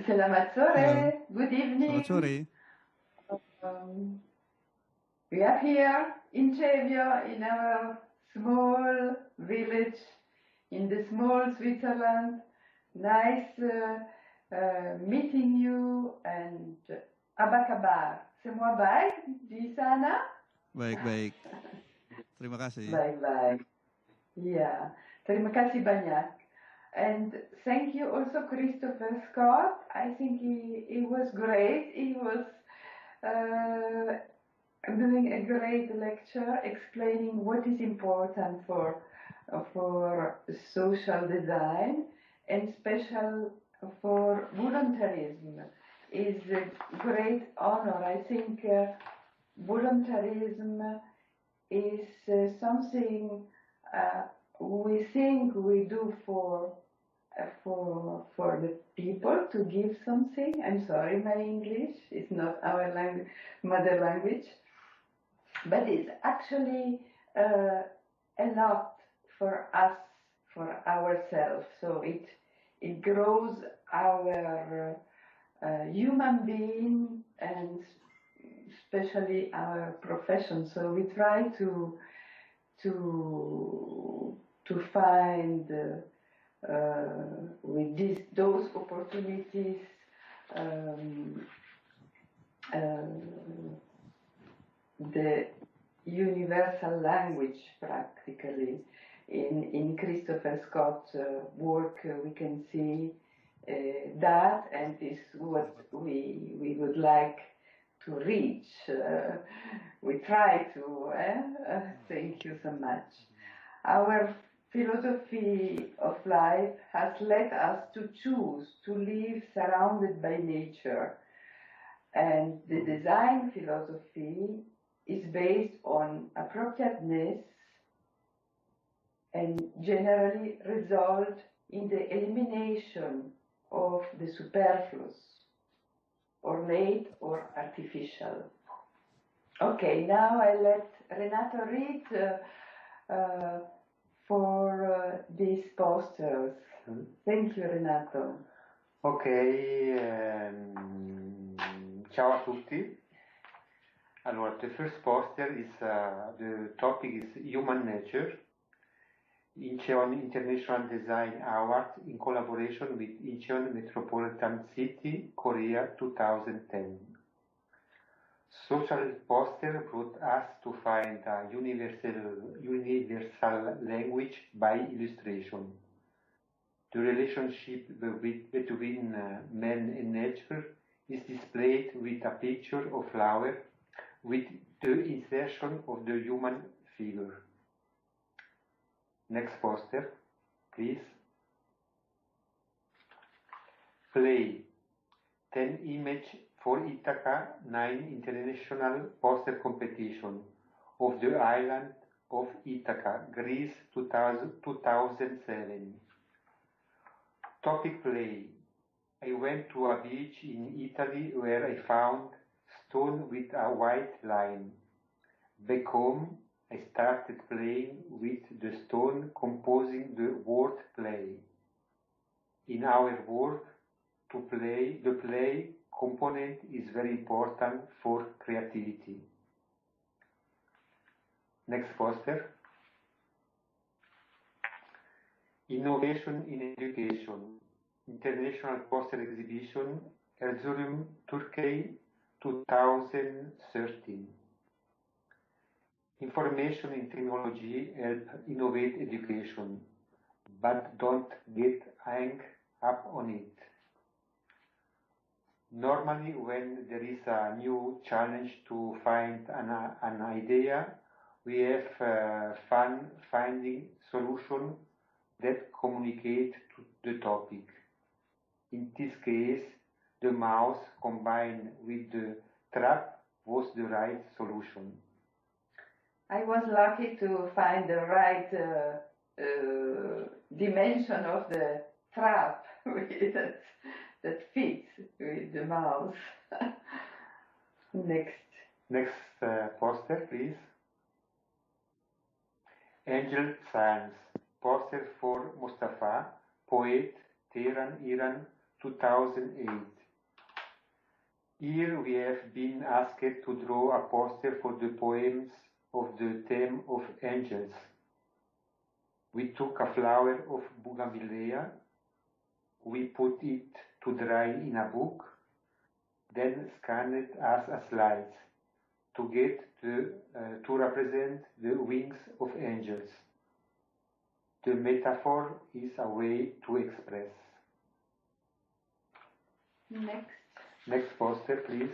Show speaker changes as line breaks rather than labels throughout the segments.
Selamat
Hello.
sore, good
Selamat sore.
evening. We are here in Chevio, in our small village, in the small Switzerland. Nice meeting you and apa kabar? Semua baik di sana?
Baik-baik. Terima kasih.
Baik-baik. Yeah, terima kasih banyak. And thank you also Christopher Scott. I think he was great. He was doing a great lecture explaining what is important for social design and special for voluntarism is a great honor. I think voluntarism is something we think we do for the people to give something. I'm sorry, my English is not our mother language, but it's actually a lot for us, for ourselves. So it grows our human being and especially our profession. So we try to find with those opportunities the universal language practically. In Christopher Scott's work we can see that, and is what we would like to reach. We try to. Thank you so much. Our philosophy of life has led us to choose to live surrounded by nature, and the design philosophy is based on appropriateness and generally result in the elimination of the superfluous, ornate or artificial. Okay, now I let Renato read for these posters. Thank you, Renato.
Ok, ciao a tutti. Allora, the first poster is, the topic is human nature. Incheon International Design Award in collaboration with Incheon Metropolitan City, Korea 2010. Social poster brought us to find a universal language by illustration. The relationship between man and nature is displayed with a picture of flower with the insertion of the human figure. Next poster, please. Play 10 image for Ithaca 9 International Poster Competition of the island of Ithaca, Greece 2007. Topic play. I went to a beach in Italy where I found stone with a white line. Back home, I started playing with the stone, composing the word play. In our work, the play component is very important for creativity. Next poster. Innovation in Education, International Poster Exhibition, Erzurum, Turkey, 2013. Information in technology help innovate education, but don't get hung up on it. Normally, when there is a new challenge to find an idea, we have fun finding solutions that communicate to the topic. In this case, the mouse combined with the trap was the right solution.
I was lucky to find the right dimension of the trap that fits with the mouse. Next
poster, please. Angel Science, poster for Mustafa, poet, Tehran, Iran, 2008. Here we have been asked to draw a poster for the poems of the theme of angels. We took a flower of bougainvillea, we put it to dry in a book, then scanned it as a slides to get to represent the wings of angels. The metaphor is a way to express. Next poster, please.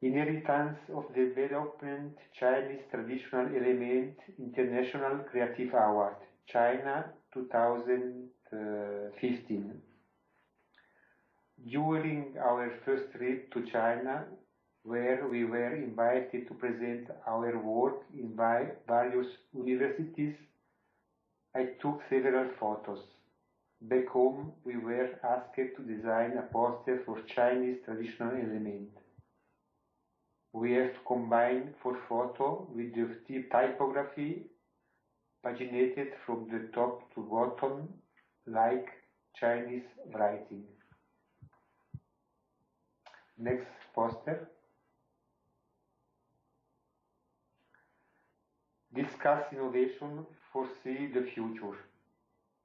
Inheritance of Development Chinese Traditional Element International Creative Award, China 2015. During our first trip to China, where we were invited to present our work in various universities, I took several photos. Back home, we were asked to design a poster for Chinese traditional element. We have to combine for photo with the typography paginated from the top to bottom like Chinese writing. Next poster. Discuss innovation, foresee the future.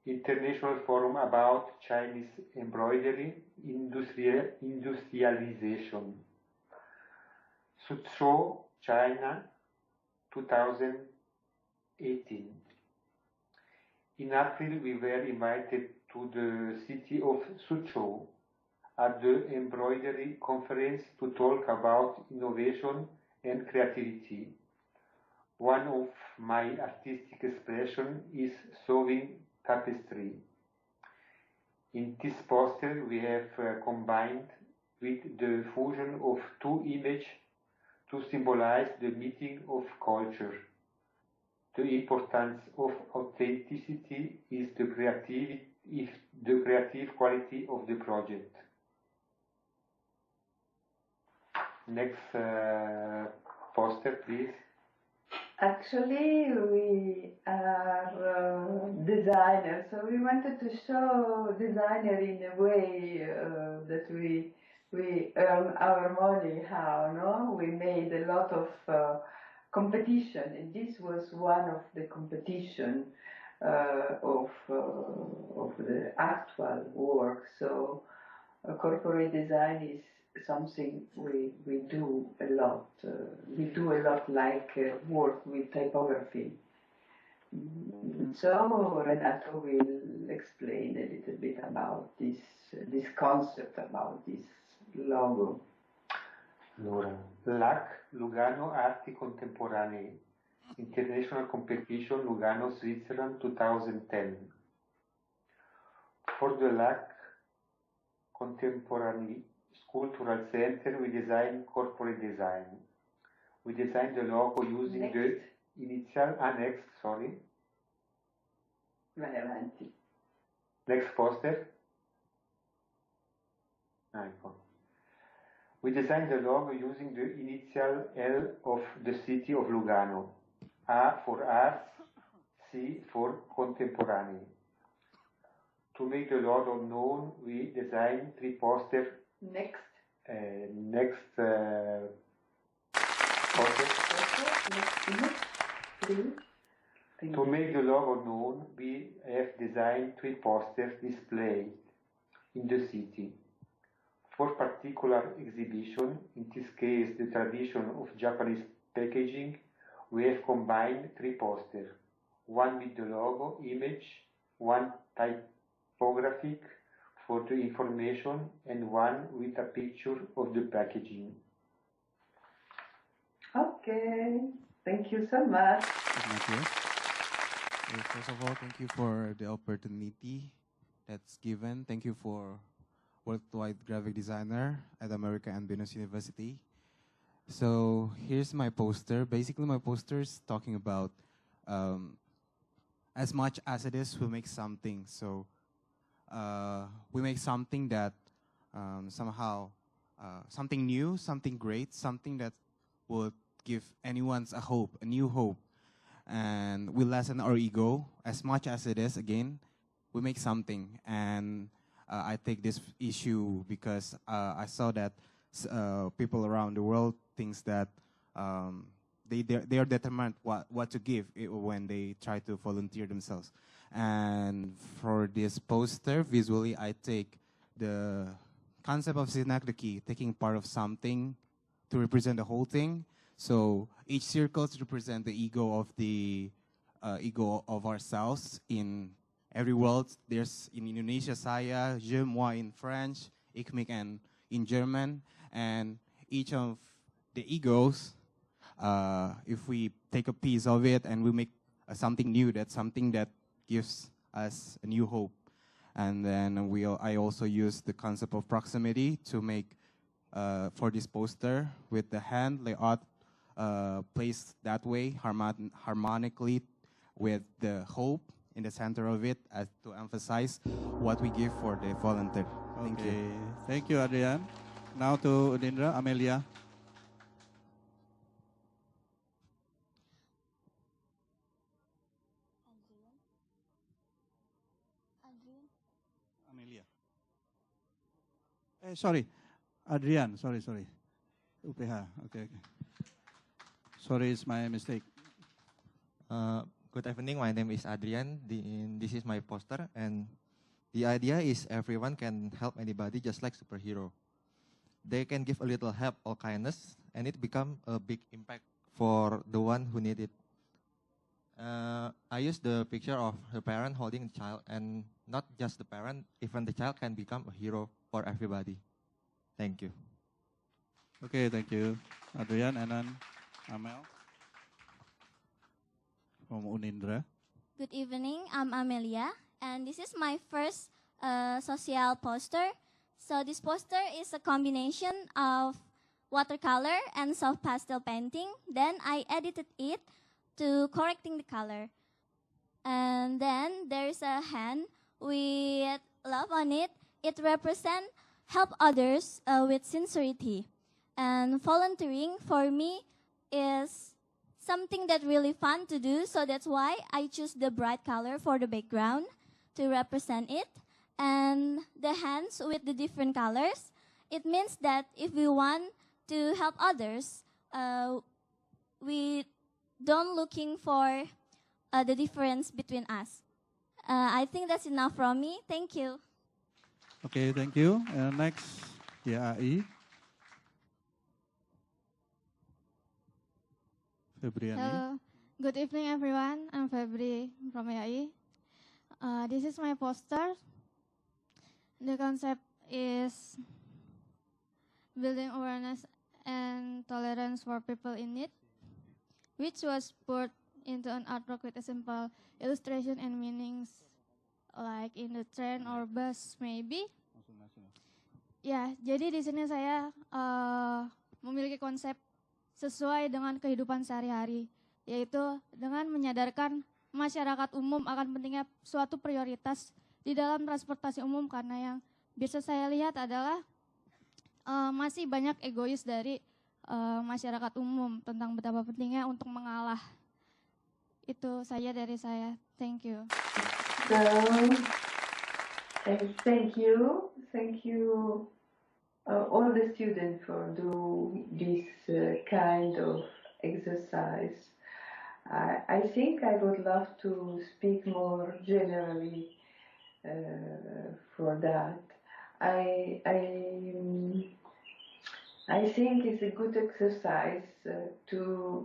International Forum about Chinese embroidery, industrialization. Suzhou, China, 2018. In April, we were invited to the city of Suzhou at the embroidery conference to talk about innovation and creativity. One of my artistic expressions is sewing tapestry. In this poster, we have combined with the fusion of two images to symbolize the meeting of culture. The importance of authenticity is the creative quality of the project. Next poster, please.
Actually, we are designers, so we wanted to show designer in a way that we earn our money. How, no? We made a lot of competition, and this was one of the competition of the actual work. So corporate design is something we do a lot. We do a lot like work with typography. So Renato will explain a little bit about this concept, about this logo.
Allora, LAC, Lugano Arti Contemporanee, International Competition, Lugano, Switzerland, 2010. For the LAC Contemporary Cultural Center, we designed corporate design. We designed the logo using the initial annex, sorry.
Vai avanti.
Next poster. Ecco. We designed the logo using the initial L of the city of Lugano. A for arts, C for contemporary. To make the logo known, we designed 3 posters.
Next
poster. To make the logo known, we have designed 3 posters displayed in the city. For particular exhibition, in this case the tradition of Japanese packaging, we have combined 3 posters, one with the logo image, one typographic for the information, and one with a picture of the packaging.
Okay, thank you so much.
First of all, thank you for the opportunity that's given. Thank you for Worldwide Graphic Designer at America and Venus University. So here's my poster. Basically, my poster is talking about as much as it is, we make something. So we make something that somehow, something new, something great, something that would give anyone's a hope, a new hope. And we lessen our ego as much as it is, again, we make something. And I take this issue because I saw that people around the world thinks that they are determined what to give when they try to volunteer themselves. And for this poster, visually, I take the concept of synecdoche, taking part of something to represent the whole thing. So each circle represent the ego of ourselves in every world. There's in Indonesia, saya, je, moi in French, ik, mich, and in German. And each of the egos, if we take a piece of it and we make something new, that's something that gives us a new hope. And then I also use the concept of proximity to make, for this poster, with the hand layout placed that way, harmonically, with the hope in the center of it, as to emphasize what we give for the volunteer. Thank you.
Thank you, Adrian. Now to Udindra, Amelia. Amelia. Sorry, Adrian. Sorry. UPH. Okay. Sorry, it's my mistake.
Good evening, my name is Adrian. This is my poster, and the idea is everyone can help anybody just like superhero. They can give a little help or kindness, and it become a big impact for the one who need it. I use the picture of the parent holding the child, and not just the parent, even the child can become a hero for everybody. Thank you.
Okay, thank you, Adrian. And then Amel from Unindra.
Good evening, I'm Amelia, and this is my first social poster. So this poster is a combination of watercolor and soft pastel painting. Then I edited it to correcting the color. And then there's a hand with love on it. It represents help others with sincerity. And volunteering for me is something that really fun to do. So that's why I choose the bright color for the background to represent it. And the hands with the different colors. It means that if we want to help others, we don't looking for the difference between us. I think that's enough from me. Thank you.
Okay, thank you. Next, YAI. Febriani.
Hello. Good evening, everyone. I'm Febri from YAI. This is my poster. The concept is building awareness and tolerance for people in need, which was put into an artwork with a simple illustration and meanings, like in the train or bus maybe. Ya, jadi di sini saya memiliki konsep sesuai dengan kehidupan sehari-hari, yaitu dengan menyadarkan masyarakat umum akan pentingnya suatu prioritas di dalam transportasi umum, karena yang bisa saya lihat adalah masih banyak egois dari masyarakat umum tentang betapa pentingnya untuk mengalah. Itu saja dari saya. Thank you.
So, thank you all the students for doing this kind of exercise. I think I would love to speak more generally for that. I think it's a good exercise to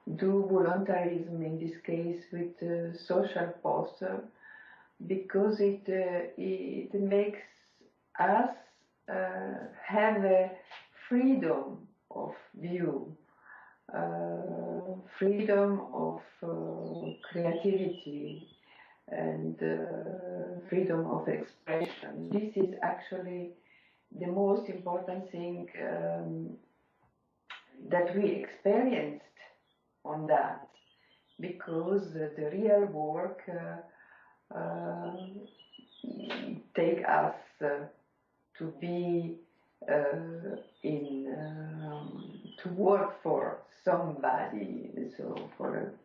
do voluntarism in this case with social poster, because it makes us have a freedom of view, freedom of creativity, and freedom of expression. This is actually the most important thing that we experienced on that, because the real work take us to be to work for somebody, so for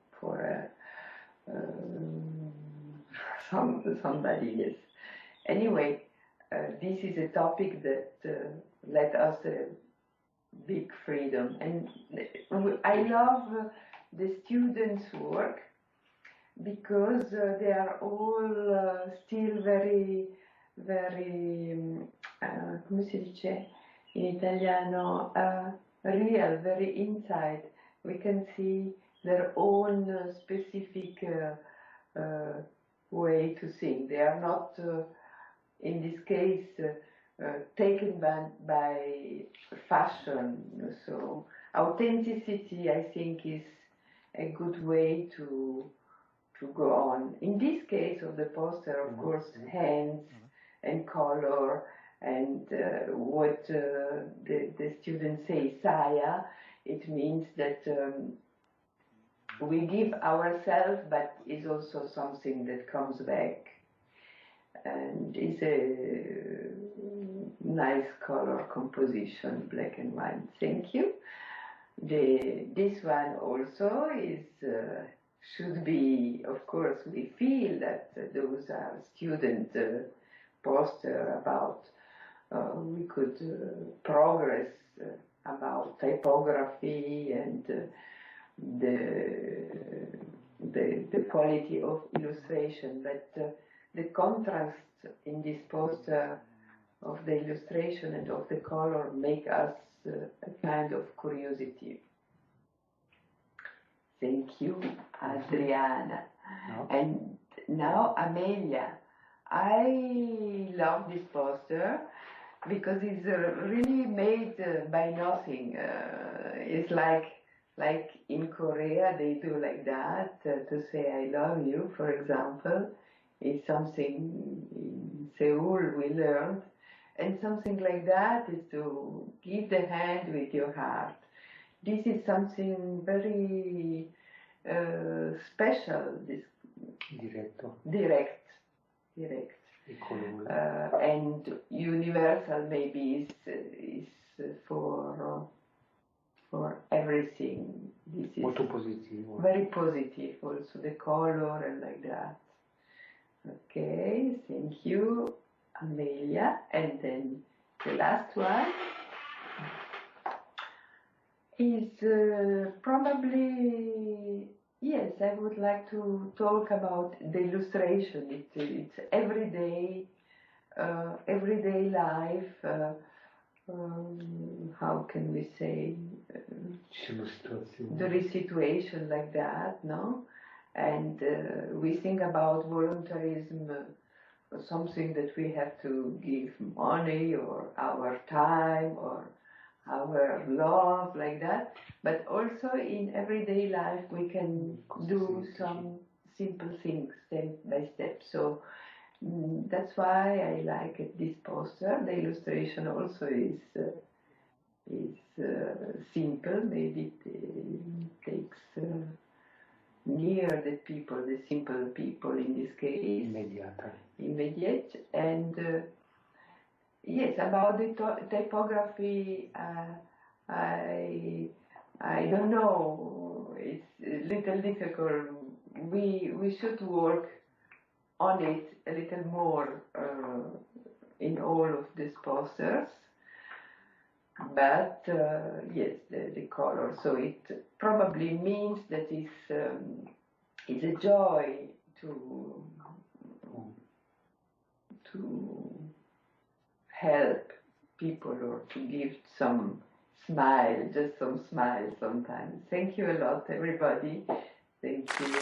somebody, yes. Anyway, this is a topic that let us big freedom, and I love the students' work because they are all still very, come si dice in italiano, real, very inside. We can see their own specific way to sing. They are not, in this case, taken by fashion. So authenticity, I think, is a good way to go on. In this case of the poster, of course, hands and color and what the students say, saya, it means that we give ourselves, but is also something that comes back. And is a nice color composition, black and white. Thank you. This one also is should be, of course, we feel that those are student poster about we could progress about typography and the quality of illustration, but the contrast in this poster of the illustration and of the color make us a kind of curiosity. Thank you, Adriana.
No.
And now, Amelia. I love this poster because it's really made by nothing. It's like in Korea they do like that, to say I love you, for example. It's something in Seoul we learned. And something like that is to give the hand with your heart. This is something very special, this direct. And universal maybe is for everything. This is
molto positivo.
Very positive also, the color and like that. Okay, thank you, Amelia. And then the last one is probably, yes, I would like to talk about the illustration. It's everyday life. How can we say? There is situation like that, no? And we think about voluntarism, something that we have to give money or our time or our love, like that. But also in everyday life we can do some simple things step by step. So that's why I like this poster. The illustration also is simple. Maybe it takes near the people, the simple people in this case. Immediate. And yes, about the typography, I don't know. It's a little difficult. We should work on it a little more in all of these posters. But yes, the color. So it probably means that it's a joy to help people or to give some smile, just some smile sometimes. Thank you a lot, everybody. Thank you.